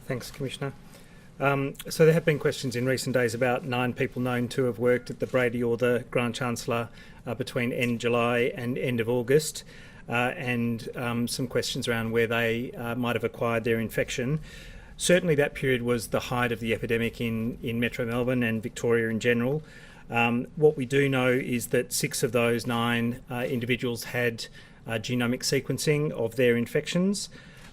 Thanks, Commissioner. So there have been questions in recent days about 9 people known to have worked at the Brady or the Grant Chancellor between end July and end of August, and some questions around where they might have acquired their infection. Certainly that period was the height of the epidemic in Metro Melbourne and Victoria in general. What we do know is that 6 of those 9 individuals had genomic sequencing of their infections.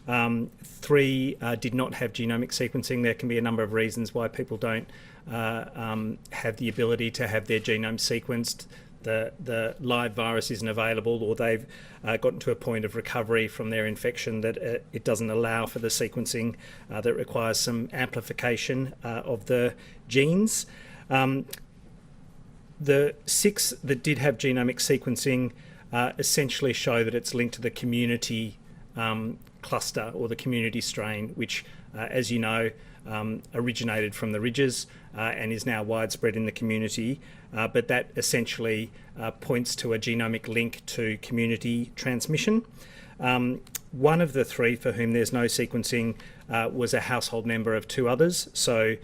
3 did not have genomic sequencing. There can be a number of reasons why people don't have the ability to have their genome sequenced. The live virus isn't available, or they've gotten to a point of recovery from their infection that it doesn't allow for the sequencing that requires some amplification of the genes. The 6 that did have genomic sequencing essentially show that it's linked to the community cluster or the community strain, which, as you know, originated from the ridges and is now widespread in the community. But that essentially points to a genomic link to community transmission. One of the 3 for whom there's no sequencing was a household member of 2 others, so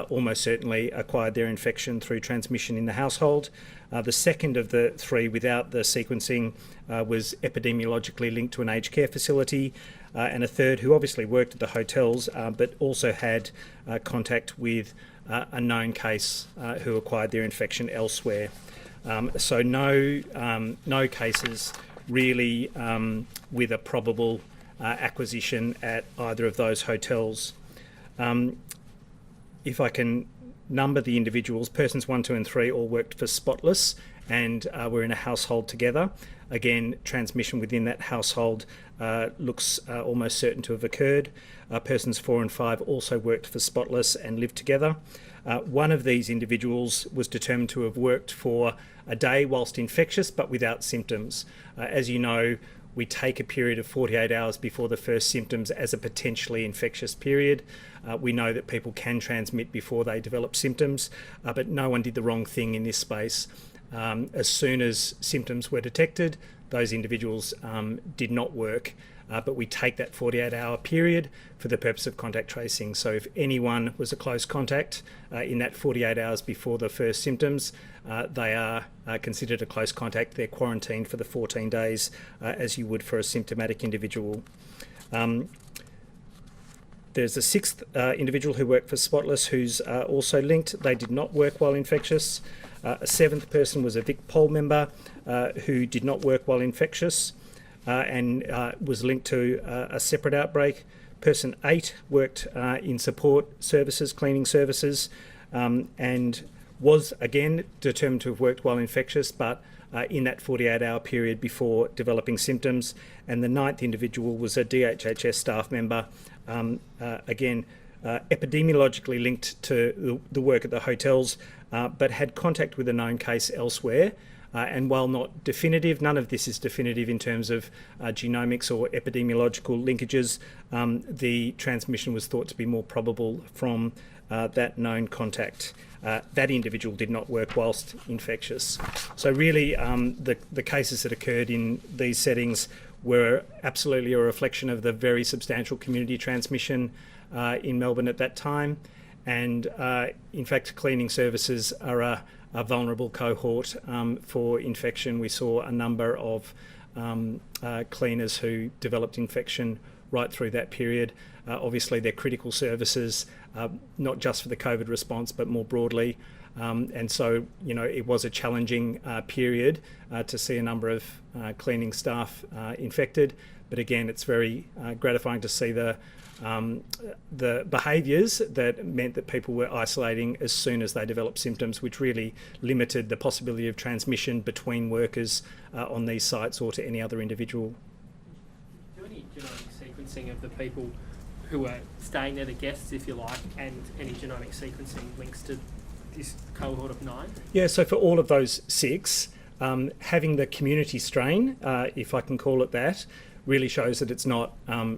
almost certainly acquired their infection through transmission in the household. The second of the 3 without the sequencing was epidemiologically linked to an aged care facility, and a third who obviously worked at the hotels but also had contact with a known case who acquired their infection elsewhere. So no cases really with a probable acquisition at either of those hotels. If I can number the individuals, persons 1, 2 and 3 all worked for Spotless and were in a household together. Again, transmission within that household looks almost certain to have occurred. Persons 4 and 5 also worked for Spotless and lived together. One of these individuals was determined to have worked for a day whilst infectious but without symptoms. As you know, we take a period of 48 hours before the first symptoms as a potentially infectious period. We know that people can transmit before they develop symptoms, but no one did the wrong thing in this space. As soon as symptoms were detected, those individuals did not work, but we take that 48-hour period for the purpose of contact tracing. So if anyone was a close contact in that 48 hours before the first symptoms, they are considered a close contact. They're quarantined for the 14 days as you would for a symptomatic individual. There's a 6th individual who worked for Spotless who's also linked. They did not work while infectious. A 7th person was a VicPol member who did not work while infectious and was linked to a separate outbreak. Person 8 worked in support services, cleaning services, and was again determined to have worked while infectious, but in that 48-hour period before developing symptoms. And the 9th individual was a DHHS staff member, again epidemiologically linked to the work at the hotels, but had contact with a known case elsewhere. And while not definitive, none of this is definitive in terms of genomics or epidemiological linkages, the transmission was thought to be more probable from that known contact. That individual did not work whilst infectious. So really the cases that occurred in these settings were absolutely a reflection of the very substantial community transmission in Melbourne at that time. And in fact, cleaning services are a vulnerable cohort for infection. We saw a number of cleaners who developed infection right through that period. Obviously, they're critical services, not just for the COVID response, but more broadly. And so, you know, it was a challenging period to see a number of cleaning staff infected. But again, it's very gratifying to see the behaviours that meant that people were isolating as soon as they developed symptoms, which really limited the possibility of transmission between workers on these sites or to any other individual. Do any genomic sequencing of the people who were staying there, the guests, if you like, and any genomic sequencing links to this cohort of 9? Yeah, so for all of those 6, having the community strain, if I can call it that, really shows that it's not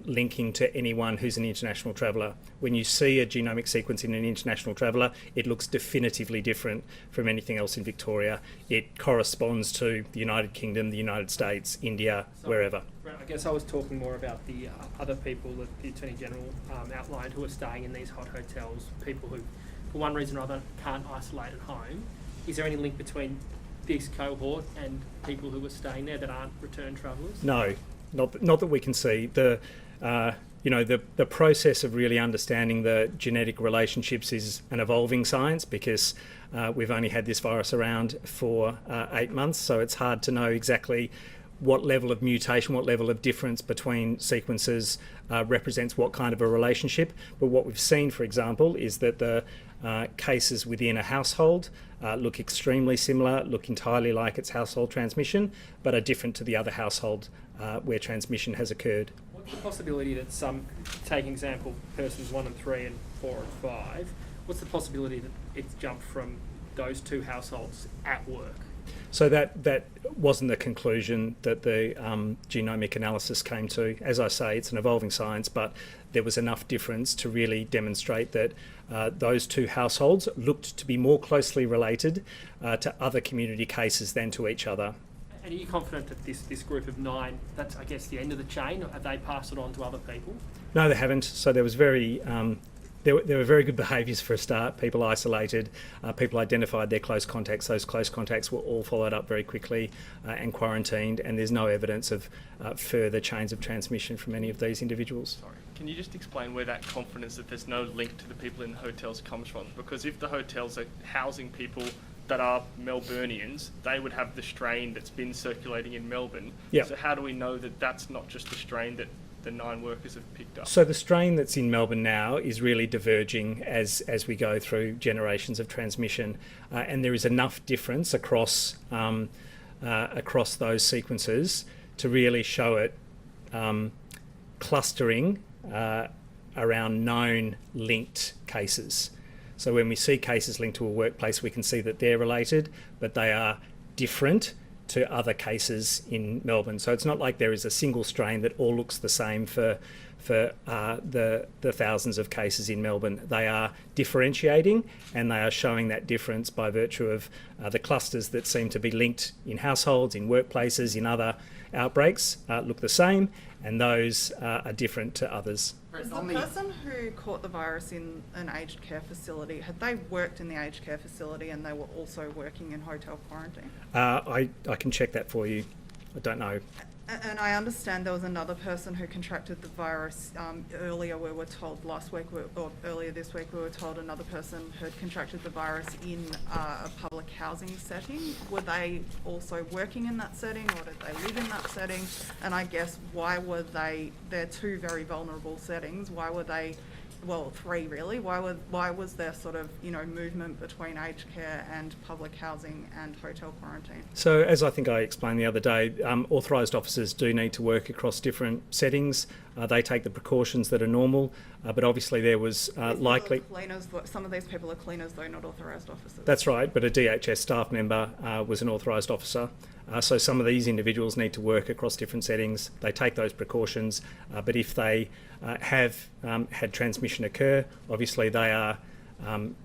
linking to anyone who's an international traveller. When you see a genomic sequence in an international traveller, it looks definitively different from anything else in Victoria. It corresponds to the United Kingdom, the United States, India, wherever. Right, I guess I was talking more about the other people that the Attorney General outlined who are staying in these hot hotels, people who, for one reason or other, can't isolate at home. Is there any link between this cohort and people who are staying there that aren't return travellers? No, not that we can see. The process of really understanding the genetic relationships is an evolving science because we've only had this virus around for 8 months, so it's hard to know exactly what level of mutation, what level of difference between sequences represents what kind of a relationship. But what we've seen, for example, is that the cases within a household look extremely similar, look entirely like it's household transmission, but are different to the other household where transmission has occurred. What's the possibility that some, take example, persons 1 and 3 and 4 and 5, what's the possibility that it's jumped from those two households at work? So that wasn't the conclusion that the genomic analysis came to. As I say, it's an evolving science, but there was enough difference to really demonstrate that those two households looked to be more closely related to other community cases than to each other. And are you confident that this group of 9, that's, I guess, the end of the chain, or have they passed it on to other people? No, they haven't. So there was there were very good behaviours for a start. People isolated, people identified their close contacts. Those close contacts were all followed up very quickly and quarantined, and there's no evidence of further chains of transmission from any of these individuals. Sorry, can you just explain where that confidence that there's no link to the people in the hotels comes from? Because if the hotels are housing people that are Melburnians, they would have the strain that's been circulating in Melbourne. Yep. So how do we know that that's not just the strain that the 9 workers have picked up? So the strain that's in Melbourne now is really diverging as we go through generations of transmission, and there is enough difference across those sequences to really show it clustering around known linked cases. So when we see cases linked to a workplace, we can see that they're related, but they are different to other cases in Melbourne. So it's not like there is a single strain that all looks the same for the thousands of cases in Melbourne. They are differentiating, and they are showing that difference by virtue of the clusters that seem to be linked in households, in workplaces, in other outbreaks look the same, and those are different to others. Is the person who caught the virus in an aged care facility, had they worked in the aged care facility and they were also working in hotel quarantine? I can check that for you. I don't know. And I understand there was another person who contracted the virus earlier. We were told last week, or earlier this week, we were told another person had contracted the virus in a public housing setting. Were they also working in that setting, or did they live in that setting? And I guess why were they? They're two very vulnerable settings. Why were they? Well, 3 really. Why was there sort of movement between aged care and public housing and hotel quarantine? So as I think I explained the other day, authorised officers do need to work across different settings. They take the precautions that are normal, but obviously there was likely... Cleaners, some of these people are cleaners though, not authorised officers. That's right, but a DHS staff member was an authorised officer. So some of these individuals need to work across different settings. They take those precautions, but if they have had transmission occur, obviously they are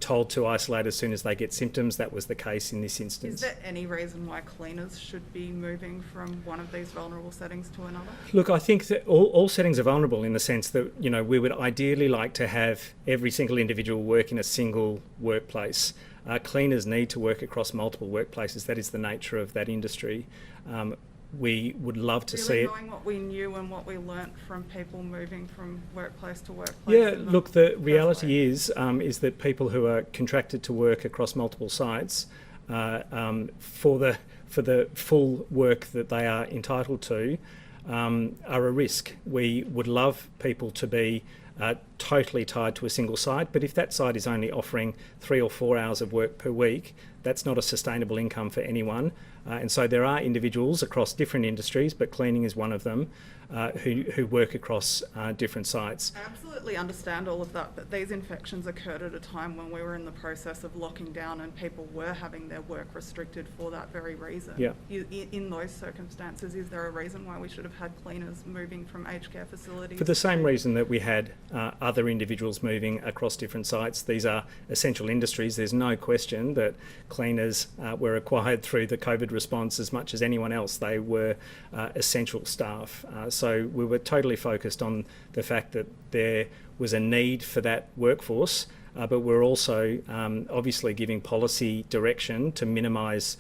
told to isolate as soon as they get symptoms. That was the case in this instance. Is there any reason why cleaners should be moving from one of these vulnerable settings to another? Look, I think that all settings are vulnerable in the sense that, we would ideally like to have every single individual work in a single workplace. Cleaners need to work across multiple workplaces. That is the nature of that industry. We would love to see it. Knowing what we knew and what we learnt from people moving from workplace to workplace. Yeah, look, the reality is that people who are contracted to work across multiple sites for the full work that they are entitled to are a risk. We would love people to be totally tied to a single site. But if that site is only offering 3 or 4 hours of work per week, that's not a sustainable income for anyone. And so there are individuals across different industries, but cleaning is one of them, who work across different sites. I absolutely understand all of that, but these infections occurred at a time when we were in the process of locking down and people were having their work restricted for that very reason. Yeah. In those circumstances, is there a reason why we should have had cleaners moving from aged care facilities? For the same reason that we had other individuals moving across different sites. These are essential industries. There's no question that cleaners were required through the COVID response as much as anyone else. They were essential staff. So we were totally focused on the fact that there was a need for that workforce, but we're also obviously giving policy direction to minimise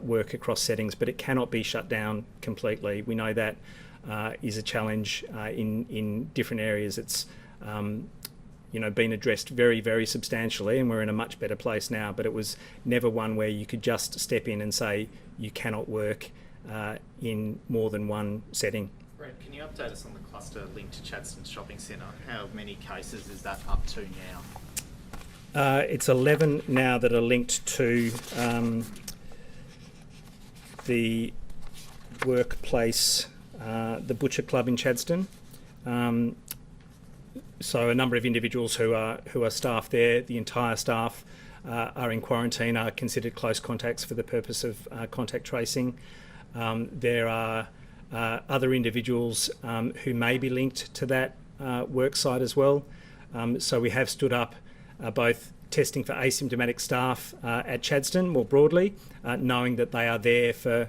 work across settings, but it cannot be shut down completely. We know that is a challenge in different areas. It's been addressed very, very substantially, and we're in a much better place now, but it was never one where you could just step in and say you cannot work in more than one setting. Brent, can you update us on the cluster linked to Chadstone Shopping Centre? How many cases is that up to now? It's 11 now that are linked to the workplace, the Butcher Club in Chadstone. So a number of individuals who are staff there, the entire staff are in quarantine, are considered close contacts for the purpose of contact tracing. There are other individuals who may be linked to that work site as well. So we have stood up both testing for asymptomatic staff at Chadstone more broadly, knowing that they are there for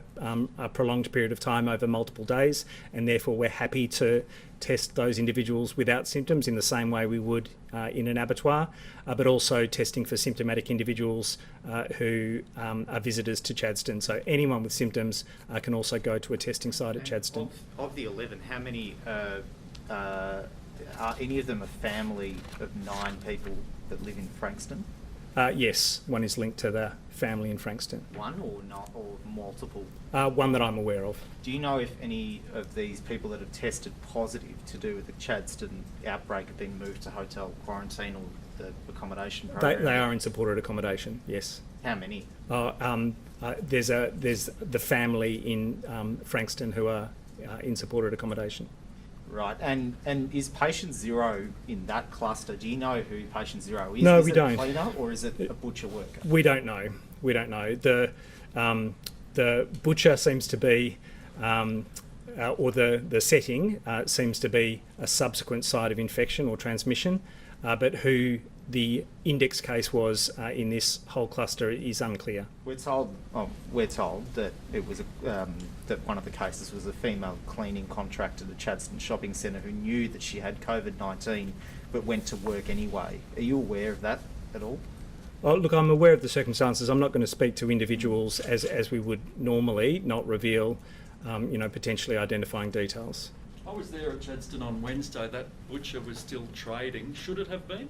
a prolonged period of time over multiple days, and therefore we're happy to test those individuals without symptoms in the same way we would in an abattoir, but also testing for symptomatic individuals who are visitors to Chadstone. So anyone with symptoms can also go to a testing site at Chadstone. Of the 11, how many are any of them a family of 9 people that live in Frankston? Yes, one is linked to the family in Frankston. One or not, or multiple? One that I'm aware of. Do you know if any of these people that have tested positive to do with the Chadstone outbreak have been moved to hotel quarantine or the accommodation program? They are in supported accommodation, yes. How many? There's the family in Frankston who are in supported accommodation. Right, and is patient 0 in that cluster? Do you know who patient 0 is? No, is we it don't. A cleaner or is it a butcher worker? We don't know. The butcher seems to be, or the setting seems to be a subsequent site of infection or transmission, but who the index case was in this whole cluster is unclear. We're told that it was that one of the cases was a female cleaning contractor at the Chadstone Shopping Centre who knew that she had COVID-19 but went to work anyway. Are you aware of that at all? Well, look, I'm aware of the circumstances. I'm not going to speak to individuals as we would normally, not reveal, potentially identifying details. I was there at Chadstone on Wednesday. That butcher was still trading. Should it have been?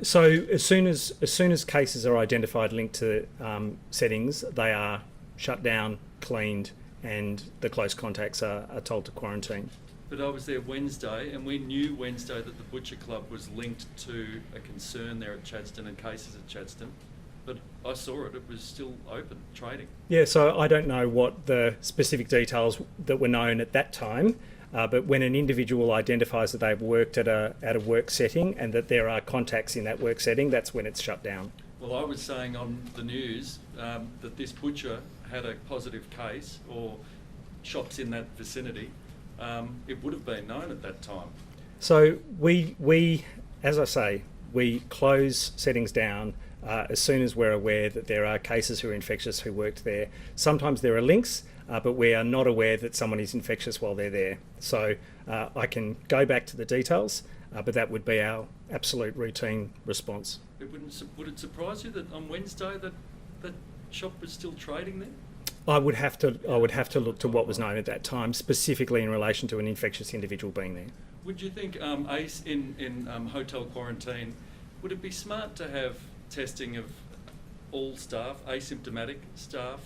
So as soon as cases are identified linked to settings, they are shut down, cleaned, and the close contacts are told to quarantine. But I was there Wednesday, and we knew Wednesday that the Butcher Club was linked to a concern there at Chadstone and cases at Chadstone. But I saw it; it was still open, trading. Yeah, so I don't know what the specific details that were known at that time. But when an individual identifies that they've worked at a work setting and that there are contacts in that work setting, that's when it's shut down. Well, I was saying on the news that this butcher had a positive case, or shops in that vicinity. It would have been known at that time. So we, as I say, we close settings down as soon as we're aware that there are cases who are infectious who worked there. Sometimes there are links, but we are not aware that someone is infectious while they're there. So I can go back to the details, but that would be our absolute routine response. Would it surprise you that on Wednesday that shop was still trading there? I would have to look to what was known at that time, specifically in relation to an infectious individual being there. Would you think, ACE in hotel quarantine, would it be smart to have testing of all staff, asymptomatic staff,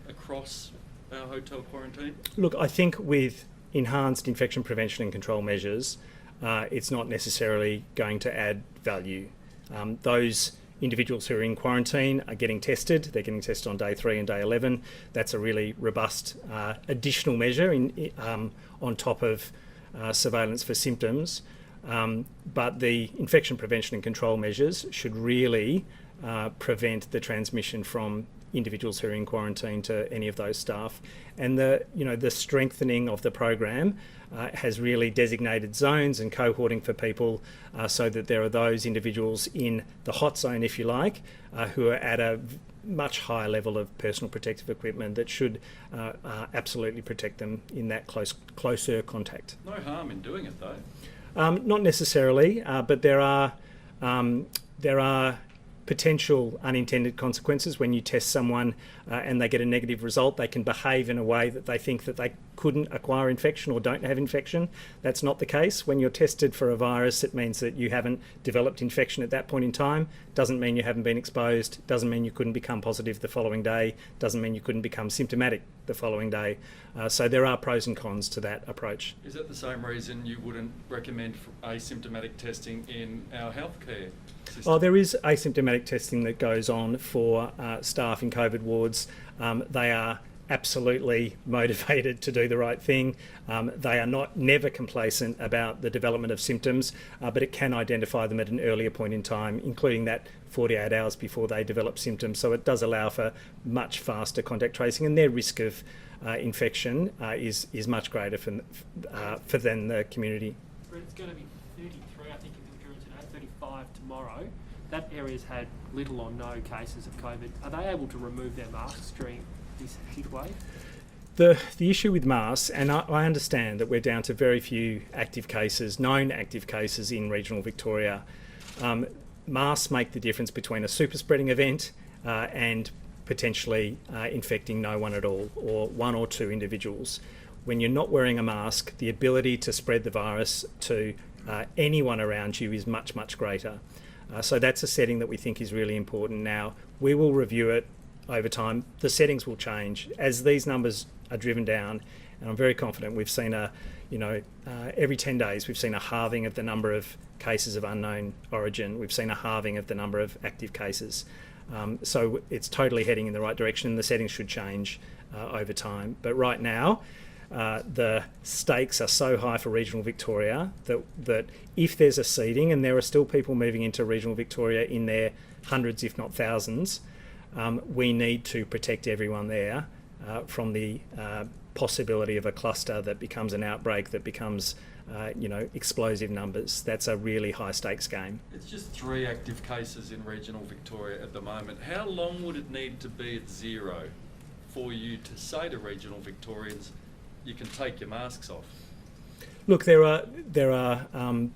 across our hotel quarantine? Look, I think with enhanced infection prevention and control measures, it's not necessarily going to add value. Those individuals who are in quarantine are getting tested. They're getting tested on day 3 and day 11. That's a really robust additional measure on top of surveillance for symptoms. But the infection prevention and control measures should really prevent the transmission from individuals who are in quarantine to any of those staff. And the strengthening of the program has really designated zones and cohorting for people so that there are those individuals in the hot zone, if you like, who are at a much higher level of personal protective equipment that should absolutely protect them in that closer contact. No harm in doing it though. Not necessarily, but there are potential unintended consequences when you test someone and they get a negative result. They can behave in a way that they think that they couldn't acquire infection or don't have infection. That's not the case. When you're tested for a virus, it means that you haven't developed infection at that point in time. Doesn't mean you haven't been exposed. Doesn't mean you couldn't become positive the following day. Doesn't mean you couldn't become symptomatic the following day. So there are pros and cons to that approach. Is that the same reason you wouldn't recommend asymptomatic testing in our healthcare system? Well, there is asymptomatic testing that goes on for staff in COVID wards. They are absolutely motivated to do the right thing. They are never complacent about the development of symptoms, but it can identify them at an earlier point in time, including that 48 hours before they develop symptoms. So it does allow for much faster contact tracing, and their risk of infection is much greater for than the community. Brett, it's going to be 33, I think, in Mildura today, 35 tomorrow. That area's had little or no cases of COVID. Are they able to remove their masks during this heat wave? The issue with masks, and I understand that we're down to very few known active cases in regional Victoria. Masks make the difference between a super spreading event and potentially infecting no one at all, or one or two individuals. When you're not wearing a mask, the ability to spread the virus to anyone around you is much, much greater. So that's a setting that we think is really important. Now, we will review it over time. The settings will change as these numbers are driven down, and I'm very confident. We've seen every 10 days we've seen a halving of the number of cases of unknown origin. We've seen a halving of the number of active cases. So it's totally heading in the right direction. The settings should change over time. But right now, the stakes are so high for regional Victoria that if there's a seeding, and there are still people moving into regional Victoria in their hundreds, if not thousands, we need to protect everyone there from the possibility of a cluster that becomes an outbreak, that becomes explosive numbers. That's a really high stakes game. It's just 3 active cases in regional Victoria at the moment. How long would it need to be at 0 for you to say to regional Victorians, you can take your masks off? Look, there are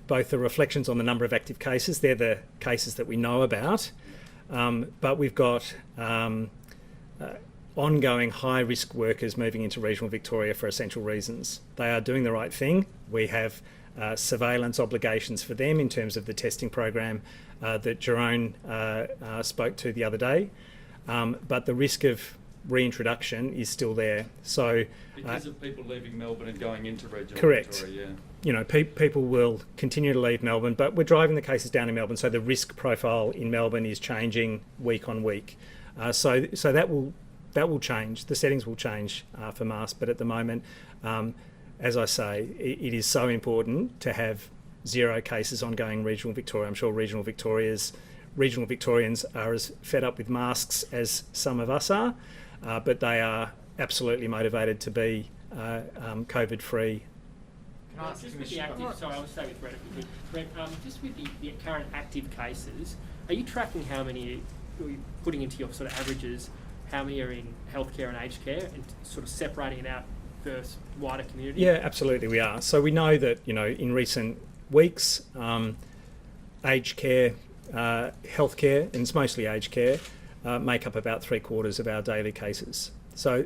both the reflections on the number of active cases. They're the cases that we know about, but we've got ongoing high-risk workers moving into regional Victoria for essential reasons. They are doing the right thing. We have surveillance obligations for them in terms of the testing program that Jerome spoke to the other day, but the risk of reintroduction is still there. So because of people leaving Melbourne and going into regional correct. Victoria, yeah. People will continue to leave Melbourne, but we're driving the cases down in Melbourne, so the risk profile in Melbourne is changing week on week. So that will change. The settings will change for masks, but at the moment, as I say, it is so important to have 0 cases ongoing in regional Victoria. I'm sure regional Victorians are as fed up with masks as some of us are, but they are absolutely motivated to be COVID-free. Just with the active, sorry, I'll stay with Brett if we could. Brett, just with the current active cases, are you tracking how many, putting into your sort of averages, how many are in healthcare and aged care, and sort of separating it out versus wider community? Yeah, absolutely we are. So we know that, in recent weeks, aged care, healthcare, and it's mostly aged care, make up about 3/4 of our daily cases. So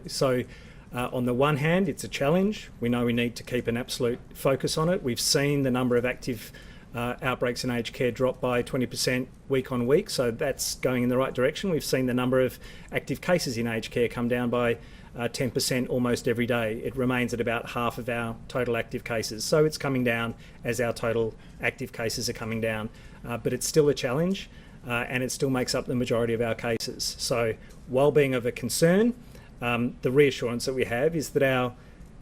on the one hand, it's a challenge. We know we need to keep an absolute focus on it. We've seen the number of active outbreaks in aged care drop by 20% week on week, so that's going in the right direction. We've seen the number of active cases in aged care come down by 10% almost every day. It remains at about half of our total active cases. So it's coming down as our total active cases are coming down. But it's still a challenge, and it still makes up the majority of our cases. So while being of a concern, the reassurance that we have is that our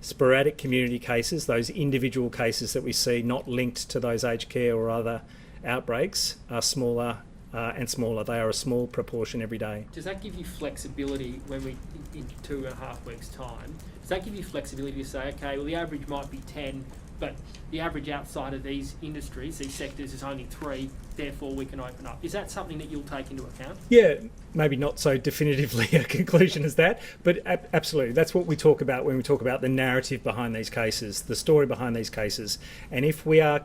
sporadic community cases, those individual cases that we see not linked to those aged care or other outbreaks, are smaller and smaller. They are a small proportion every day. Does that give you flexibility when we, in 2.5 weeks' time, does that give you flexibility to say, okay, well, the average might be 10, but the average outside of these industries, these sectors, is only 3, therefore we can open up? Is that something that you'll take into account? Yeah, maybe not so definitively a conclusion as that, but absolutely. That's what we talk about when we talk about the narrative behind these cases, the story behind these cases. And if we are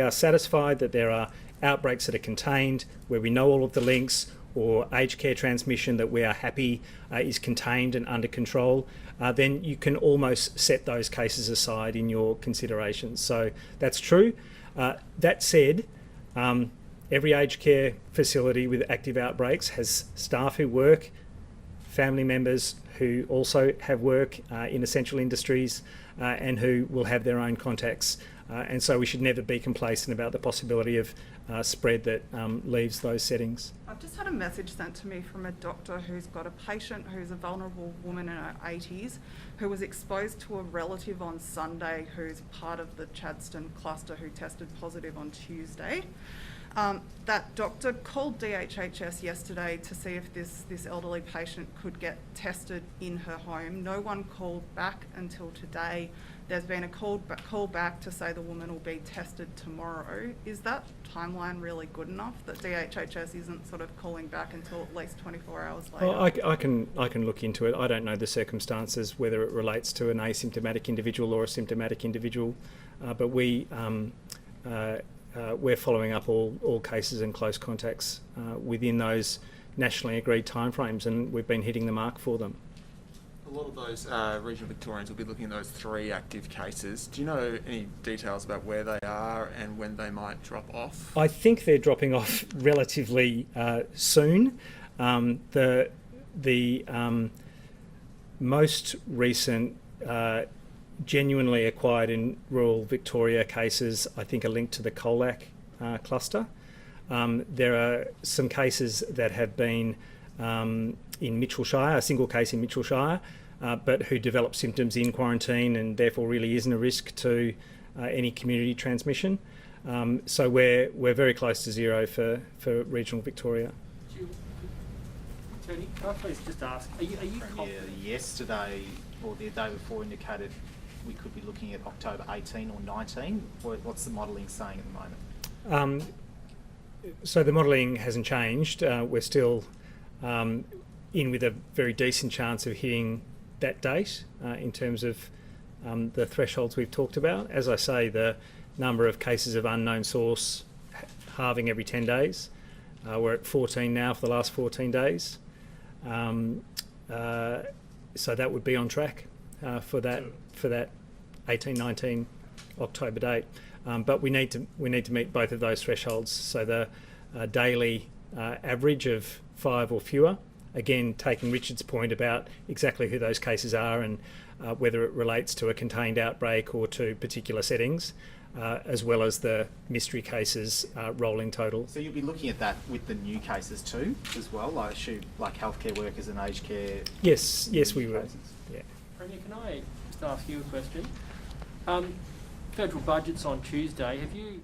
satisfied that there are outbreaks that are contained, where we know all of the links, or aged care transmission that we are happy is contained and under control, then you can almost set those cases aside in your considerations. So that's true. That said, every aged care facility with active outbreaks has staff who work, family members who also have work in essential industries, and who will have their own contacts. And so we should never be complacent about the possibility of spread that leaves those settings. I've just had a message sent to me from a doctor who's got a patient who's a vulnerable woman in her 80s who was exposed to a relative on Sunday who's part of the Chadstone cluster who tested positive on Tuesday. That doctor called DHHS yesterday to see if this elderly patient could get tested in her home. No one called back until today. There's been a call back to say the woman will be tested tomorrow. Is that timeline really good enough that DHHS isn't sort of calling back until at least 24 hours later? Well, I can look into it. I don't know the circumstances, whether it relates to an asymptomatic individual or a symptomatic individual, but we're following up all cases and close contacts within those nationally agreed timeframes, and we've been hitting the mark for them. A lot of those regional Victorians will be looking at those 3 active cases. Do you know any details about where they are and when they might drop off? I think they're dropping off relatively soon. The most recent genuinely acquired in rural Victoria cases, I think, are linked to the Colac cluster. There are some cases that have been in Mitchellshire, a single case in Mitchellshire, but who developed symptoms in quarantine and therefore really isn't a risk to any community transmission. So we're very close to zero for regional Victoria. Tony, can I please just ask, are you confident? Yesterday or the day before indicated we could be looking at October 18 or 19. What's the modelling saying at the moment? So the modelling hasn't changed. We're still in with a very decent chance of hitting that date in terms of the thresholds we've talked about. As I say, the number of cases of unknown source halving every 10 days. We're at 14 now for the last 14 days. So that would be on track for that 18-19 October date. But we need to meet both of those thresholds. So the daily average of 5 or fewer, again taking Richard's point about exactly who those cases are and whether it relates to a contained outbreak or to particular settings, as well as the mystery cases rolling total. So you'll be looking at that with the new cases too, as well, like healthcare workers and aged care. Yes, we will. Yeah. Premier, can I just ask you a question? Federal budget's on Tuesday. Have you